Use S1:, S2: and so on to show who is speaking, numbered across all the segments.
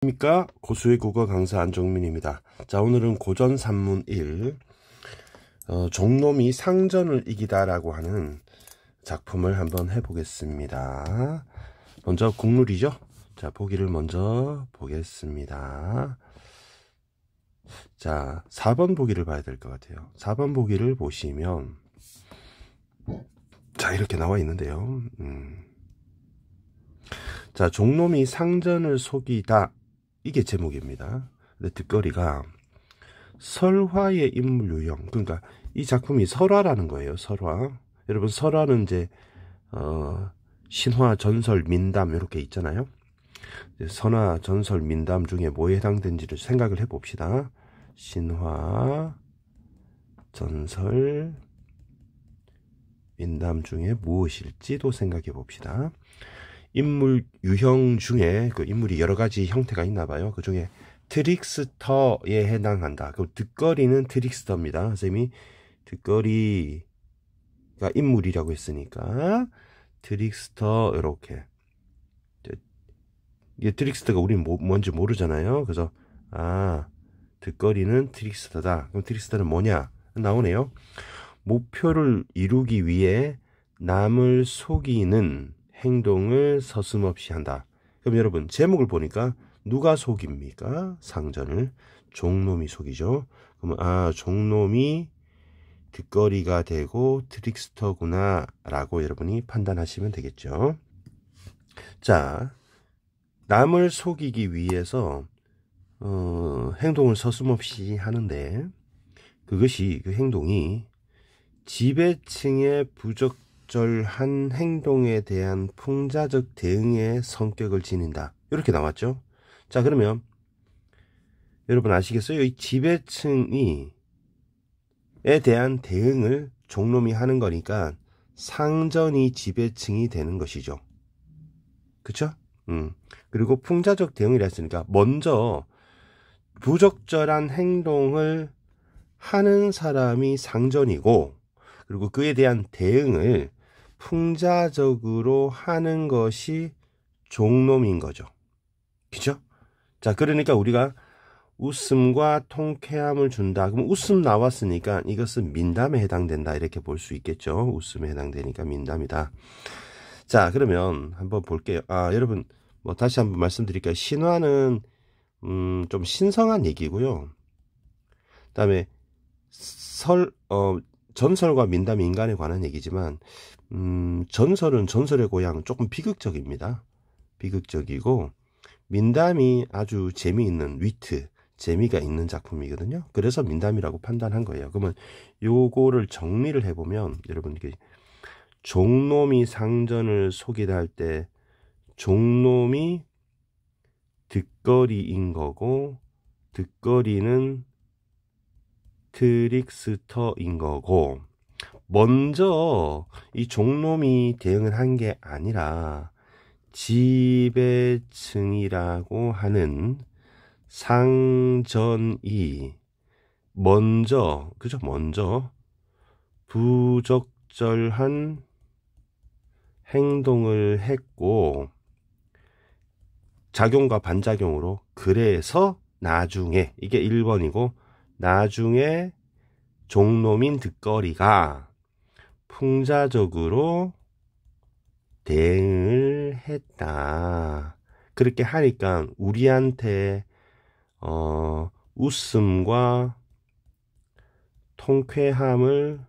S1: 안녕하십니까. 고수의 국어 강사 안정민입니다. 자, 오늘은 고전 산문 1 종놈이 상전을 이기다 라고 하는 작품을 한번 해보겠습니다. 먼저 국룰이죠. 자, 보기를 먼저 보겠습니다. 자, 4번 보기를 봐야 될 것 같아요. 4번 보기를 보시면 자, 이렇게 나와 있는데요. 자, 종놈이 상전을 속이다, 이게 제목입니다. 근데 뒷거리가 설화의 인물 유형, 그러니까 이 작품이 설화라는 거예요. 설화. 여러분, 설화는 이제 신화, 전설, 민담 이렇게 있잖아요. 선화, 전설, 민담 중에 뭐에 해당되는지를 생각을 해봅시다. 신화, 전설, 민담 중에 무엇일지도 생각해 봅시다. 인물 유형 중에 그 인물이 여러 가지 형태가 있나 봐요. 그 중에 트릭스터에 해당한다. 그 득거리는 트릭스터입니다. 선생님이 득거리가 인물이라고 했으니까 트릭스터, 이렇게. 이게 트릭스터가 우리는 뭔지 모르잖아요. 그래서 득거리는 트릭스터다. 그럼 트릭스터는 뭐냐? 나오네요. 목표를 이루기 위해 남을 속이는 행동을 서슴없이 한다. 그럼 여러분, 제목을 보니까 누가 속입니까? 상전을. 종놈이 속이죠. 그러면 종놈이 득거리가 되고 트릭스터구나 라고 여러분이 판단하시면 되겠죠. 자, 남을 속이기 위해서 행동을 서슴없이 하는데, 그것이, 그 행동이 지배층의 부적절한 행동에 대한 풍자적 대응의 성격을 지닌다. 이렇게 나왔죠. 자, 그러면 여러분 아시겠어요? 이 지배층에 대한 대응을 종놈이 하는 거니까 상전이 지배층이 되는 것이죠. 그쵸? 그리고 풍자적 대응이라 했으니까 먼저 부적절한 행동을 하는 사람이 상전이고, 그리고 그에 대한 대응을 풍자적으로 하는 것이 종놈인 거죠. 그죠? 자, 그러니까 우리가 웃음과 통쾌함을 준다. 그럼 웃음 나왔으니까 이것은 민담에 해당된다. 이렇게 볼 수 있겠죠. 웃음에 해당되니까 민담이다. 자, 그러면 한번 볼게요. 여러분, 다시 한번 말씀드릴게요. 신화는 좀 신성한 얘기고요. 그다음에 전설과 민담이 인간에 관한 얘기지만, 전설은 전설의 고향, 조금 비극적입니다. 비극적이고, 민담이 아주 재미있는 재미가 있는 작품이거든요. 그래서 민담이라고 판단한 거예요. 그러면 요거를 정리를 해보면, 여러분, 종놈이 상전을 속이다 할 때, 종놈이 득거리인 거고, 득거리는 트릭스터인 거고, 먼저 이 종놈이 대응을 한 게 아니라 지배층이라고 하는 상전이 먼저 부적절한 행동을 했고, 작용과 반작용으로, 그래서 나중에, 이게 1번이고, 나중에 종놈인 득거리가 풍자적으로 대응을 했다. 그렇게 하니까 우리한테 웃음과 통쾌함을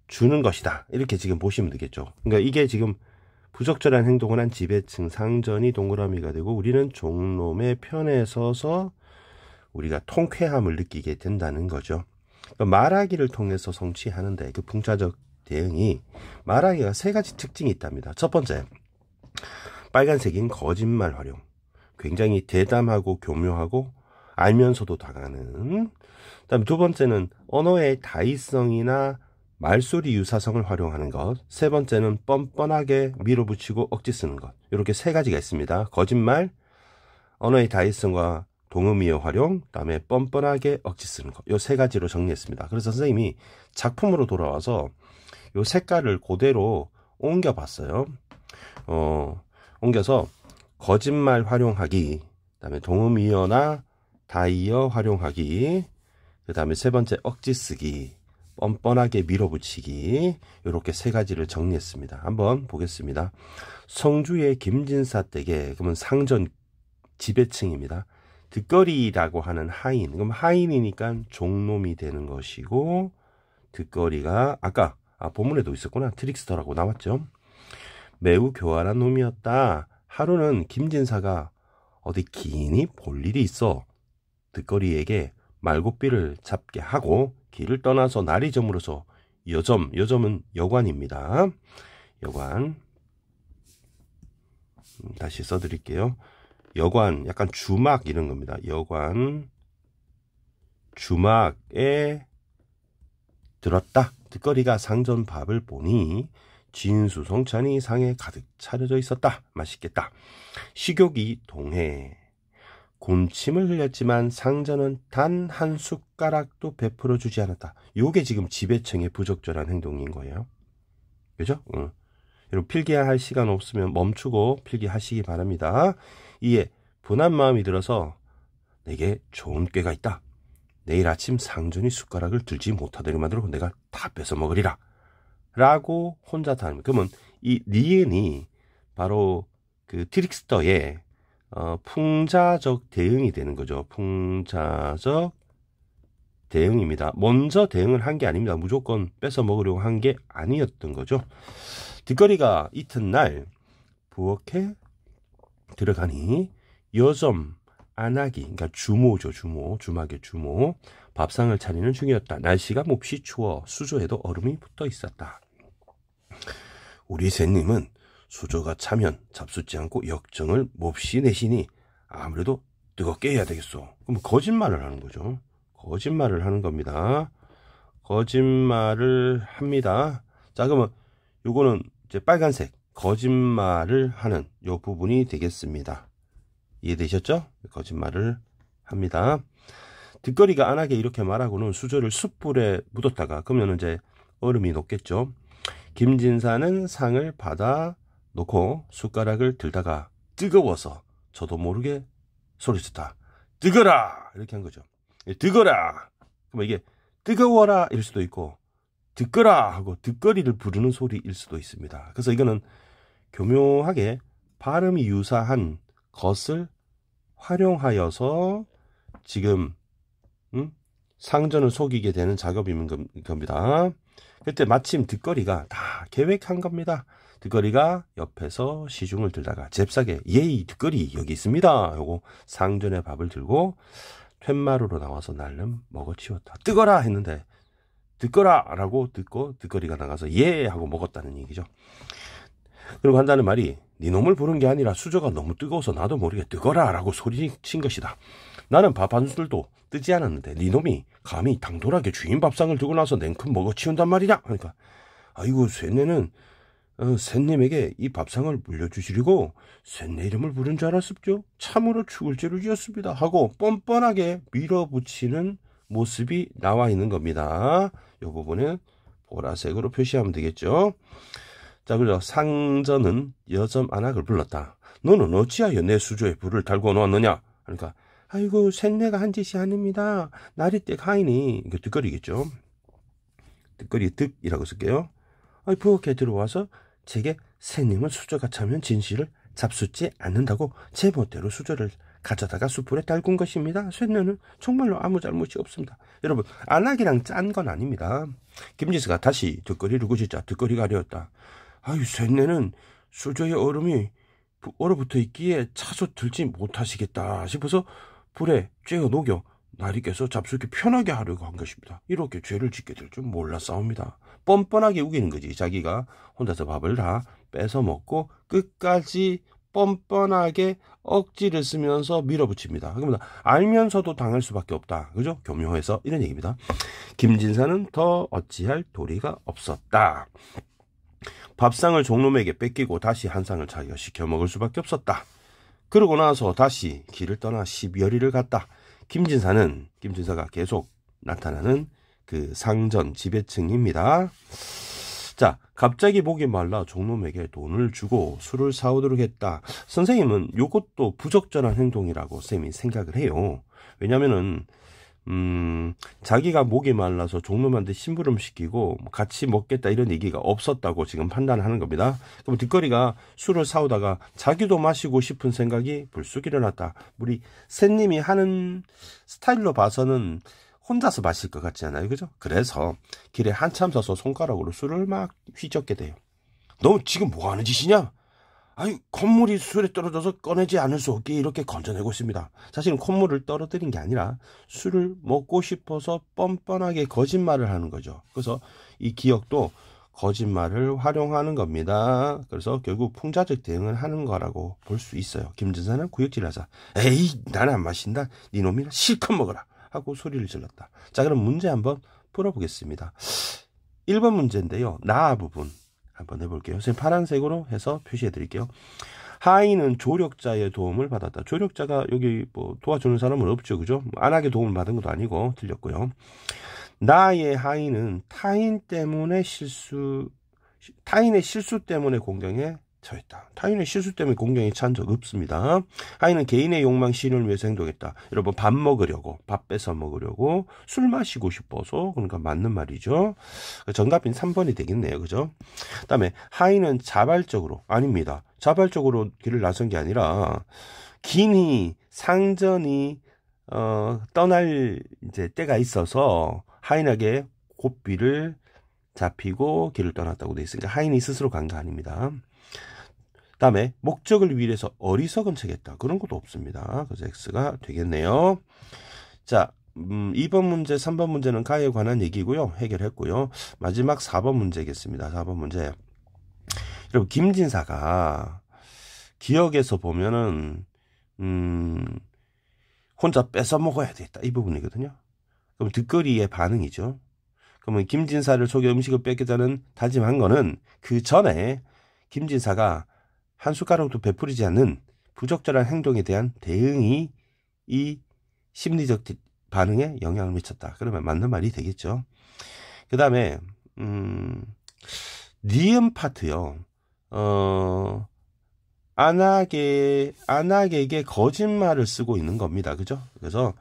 S1: 주는 것이다. 이렇게 지금 보시면 되겠죠. 그러니까 이게 지금 부적절한 행동을 한 지배층 상전이 동그라미가 되고, 우리는 종놈의 편에 서서 우리가 통쾌함을 느끼게 된다는 거죠. 그러니까 말하기를 통해서 성취하는데, 그 풍자적 대응이, 말하기가 3가지 특징이 있답니다. 첫 번째, 빨간색인 거짓말 활용. 굉장히 대담하고 교묘하고 알면서도 당하는. 그다음에 두 번째는 언어의 다의성이나 말소리 유사성을 활용하는 것. 세 번째는 뻔뻔하게 밀어붙이고 억지 쓰는 것. 이렇게 3가지가 있습니다. 거짓말, 언어의 다의성과 동음이어 활용, 그다음에 뻔뻔하게 억지 쓰는 것. 요 3가지로 정리했습니다. 그래서 선생님이 작품으로 돌아와서 요 색깔을 그대로 옮겨 봤어요. 옮겨서 거짓말 활용하기, 그다음에 동음이어나 다이어 활용하기, 그다음에 세 번째 억지 쓰기, 뻔뻔하게 밀어붙이기, 이렇게 세 가지를 정리했습니다. 한번 보겠습니다. 성주의 김진사 댁에, 그러면 상전 지배층입니다. 득거리라고 하는 하인, 그럼 하인이니까 종놈이 되는 것이고, 득거리가 아까 본문에도 있었구나. 트릭스터라고 나왔죠. 매우 교활한 놈이었다. 하루는 김진사가 어디 기니 볼 일이 있어 득거리에게 말고삐를 잡게 하고 길을 떠나서 날이 저물어서 여점은 여관입니다. 여관, 다시 써드릴게요. 여관, 약간 주막 이런 겁니다. 여관, 주막에 들었다. 득거리가 상전 밥을 보니 진수성찬이 상에 가득 차려져 있었다. 맛있겠다. 식욕이 동해. 곤침을 흘렸지만 상전은 단 한 숟가락도 베풀어 주지 않았다. 요게 지금 지배층의 부적절한 행동인 거예요. 그죠? 여러분 필기할 시간 없으면 멈추고 필기하시기 바랍니다. 이에 분한 마음이 들어서 내게 좋은 꾀가 있다. 내일 아침 상전이 숟가락을 들지 못하도록 만들고 내가 다 뺏어 먹으리라. 라고 혼자 다닙니다. 그러면 이 니은이 바로 그 트릭스터의 풍자적 대응이 되는 거죠. 풍자적 대응입니다. 먼저 대응을 한 게 아닙니다. 무조건 뺏어 먹으려고 한 게 아니었던 거죠. 득거리가 이튿날 부엌에 들어가니 여점 안하기, 그러니까 주모죠. 주막의 주모. 밥상을 차리는 중이었다. 날씨가 몹시 추워 수조에도 얼음이 붙어 있었다. 우리 셋님은 수조가 차면 잡숫지 않고 역정을 몹시 내시니 아무래도 뜨겁게 해야 되겠어. 그럼 거짓말을 하는 거죠. 거짓말을 하는 겁니다. 거짓말을 합니다. 자, 그러면 요거는 이제 빨간색 거짓말을 하는 요 부분이 되겠습니다. 이해되셨죠? 거짓말을 합니다. 득거리가 안 하게 이렇게 말하고는 수저를 숯불에 묻었다가, 그러면 이제 얼음이 녹겠죠. 김진사는 상을 받아 놓고 숟가락을 들다가 뜨거워서 저도 모르게 소리쳤다. 뜨거라! 이렇게 한 거죠. 뜨거라! 그러면 이게 뜨거워라 일 수도 있고 듣거라 하고 득거리를 부르는 소리일 수도 있습니다. 그래서 이거는 교묘하게 발음이 유사한 것을 활용하여서 지금 상전을 속이게 되는 작업인 겁니다. 그때 마침 득거리가 다 계획한 겁니다. 득거리가 옆에서 시중을 들다가 잽싸게 예이 득거리 여기 있습니다 하고 상전의 밥을 들고 툇마루로 나와서 날름 먹어치웠다. 뜨거라 했는데 듣거라 라고 듣고 득거리가 나가서 예 하고 먹었다는 얘기죠. 그리고 한다는 말이 네 놈을 부른 게 아니라 수저가 너무 뜨거워서 나도 모르게 뜨거라 라고 소리친 것이다. 나는 밥 한 술도 뜨지 않았는데 네 놈이 감히 당돌하게 주인 밥상을 들고 나서 냉큼 먹어치운단 말이냐. 그러니까 아이고 쇠내는 셋님에게 이 밥상을 물려주시려고 셋내 이름을 부른 줄 알았습죠. 참으로 죽을 죄를 지었습니다 하고 뻔뻔하게 밀어붙이는 모습이 나와 있는 겁니다. 이 부분은 보라색으로 표시하면 되겠죠. 자, 그래서 상전은 여점 안악을 불렀다. 너는 어찌하여 내 수조에 불을 달고 놓았느냐. 그러니까 아이고 셋내가 한 짓이 아닙니다. 나리댁 하인이, 이거 득거리겠죠. 득거리 득이라고 쓸게요. 부엌에 들어와서 제게 셋님은 수저가 차면 진실을 잡숫지 않는다고 제 멋대로 수저를 가져다가 숯불에 달군 것입니다. 셋녀는 정말로 아무 잘못이 없습니다. 여러분 안악이랑 짠 건 아닙니다. 김지수가 다시 득거리를 꾸짖자 득거리가 아뢰었다. 아유 셋녀는 수저에 얼음이 얼어붙어 있기에 차서 들지 못하시겠다 싶어서 불에 쬐어 녹여 나리께서 잡수기 편하게 하려고 한 것입니다. 이렇게 죄를 짓게 될 줄 몰랐사옵니다. 뻔뻔하게 우기는 거지. 자기가 혼자서 밥을 다 뺏어 먹고 끝까지 뻔뻔하게 억지를 쓰면서 밀어붙입니다. 그러면 알면서도 당할 수밖에 없다. 그죠? 교묘해서 이런 얘기입니다. 김진사는 더 어찌할 도리가 없었다. 밥상을 종놈에게 뺏기고 다시 한 상을 자기가 시켜 먹을 수밖에 없었다. 그러고 나서 다시 길을 떠나 10여리를 갔다. 김진사가 계속 나타나는 그 상전 지배층입니다. 자, 갑자기 목이 말라 종놈에게 돈을 주고 술을 사오도록 했다. 선생님은 이것도 부적절한 행동이라고 쌤이 생각을 해요. 왜냐면은 자기가 목이 말라서 종놈한테 심부름 시키고 같이 먹겠다 이런 얘기가 없었다고 지금 판단하는 겁니다. 그럼 뒷거리가 술을 사오다가 자기도 마시고 싶은 생각이 불쑥 일어났다. 우리 쌤님이 하는 스타일로 봐서는 혼자서 마실 것 같지 않아요? 그죠? 그래서 길에 한참 서서 손가락으로 술을 막 휘젓게 돼요. 너 지금 뭐 하는 짓이냐? 아유, 콧물이 술에 떨어져서 꺼내지 않을 수 없게 이렇게 건져내고 있습니다. 사실은 콧물을 떨어뜨린 게 아니라 술을 먹고 싶어서 뻔뻔하게 거짓말을 하는 거죠. 그래서 이 기억도 거짓말을 활용하는 겁니다. 그래서 결국 풍자적 대응을 하는 거라고 볼 수 있어요. 김진사는 구역질 하자. 에이, 나는 안 마신다. 네 놈이나 실컷 먹어라. 하고 소리를 질렀다. 자, 그럼 문제 한번 풀어보겠습니다. 1번 문제인데요. 나 부분 한번 해볼게요. 선생님 파란색으로 해서 표시해 드릴게요. 하인은 조력자의 도움을 받았다. 조력자가 여기 뭐 도와주는 사람은 없죠. 그죠? 안하게 도움을 받은 것도 아니고 틀렸고요. 나의 하인은 타인의 실수 때문에 공경에 처했다. 타인의 실수 때문에 공경에 처한 적 없습니다. 하인은 개인의 욕망 실현을 위해서 행동했다. 여러분 밥 먹으려고, 밥 뺏어 먹으려고, 술 마시고 싶어서, 그러니까 맞는 말이죠. 정답인 3번이 되겠네요. 그죠? 그 다음에 하인은 자발적으로, 아닙니다. 자발적으로 길을 나선 게 아니라 긴히 상전이 떠날 이제 때가 있어서 하인에게 고삐를 잡히고 길을 떠났다고 되어 있으니까 하인이 스스로 간 거 아닙니다. 다음에 목적을 위해서 어리석은 척했다. 그런 것도 없습니다. 그래서 X가 되겠네요. 자, 2번 문제, 3번 문제는 가에 관한 얘기고요. 해결했고요. 마지막 4번 문제겠습니다. 4번 문제. 여러분 김진사가 기억에서 보면은 혼자 뺏어 먹어야 되겠다. 이 부분이거든요. 그럼 뒷거리의 반응이죠. 그러면 김진사를 속여 음식을 뺏기자는 다짐한 거는 그 전에 김진사가 한 숟가락도 베풀이지 않는 부적절한 행동에 대한 대응이 이 심리적 반응에 영향을 미쳤다. 그러면 맞는 말이 되겠죠. 그 다음에 니은 파트요. 안악에게 거짓말을 쓰고 있는 겁니다. 그죠? 그래서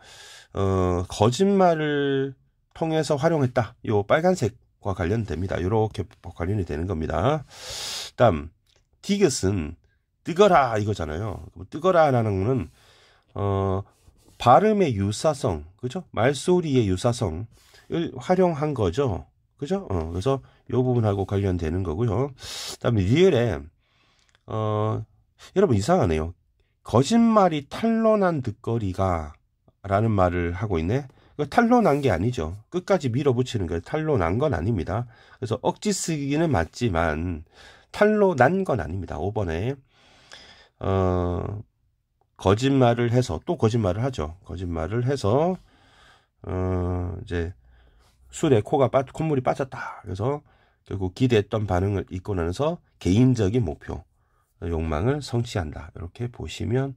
S1: 거짓말을 통해서 활용했다. 요 빨간색과 관련됩니다. 이렇게 관련이 되는 겁니다. 다음 디귿은 뜨거라 이거잖아요. 뜨거라라는 거는 발음의 유사성, 그죠? 말소리의 유사성을 활용한 거죠. 그죠? 그래서 이 부분하고 관련되는 거고요. 그다음에 리을에 여러분 이상하네요. 거짓말이 탄로난 듣거리가 라는 말을 하고 있네. 탄로난 게 아니죠. 끝까지 밀어붙이는 거예요. 탄로난 건 아닙니다. 그래서 억지 쓰기는 맞지만 탄로난 건 아닙니다. 5번에 거짓말을 해서 또 거짓말을 하죠. 거짓말을 해서 이제 술에 콧물이 빠졌다. 그래서 결국 기대했던 반응을 잊고 나서 개인적인 목표, 욕망을 성취한다. 이렇게 보시면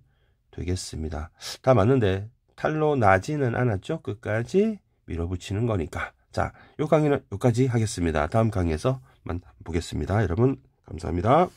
S1: 되겠습니다. 다 맞는데 탈로 나지는 않았죠. 끝까지 밀어붙이는 거니까. 자, 이 강의는 여기까지 하겠습니다. 다음 강의에서 만나보겠습니다. 여러분 감사합니다.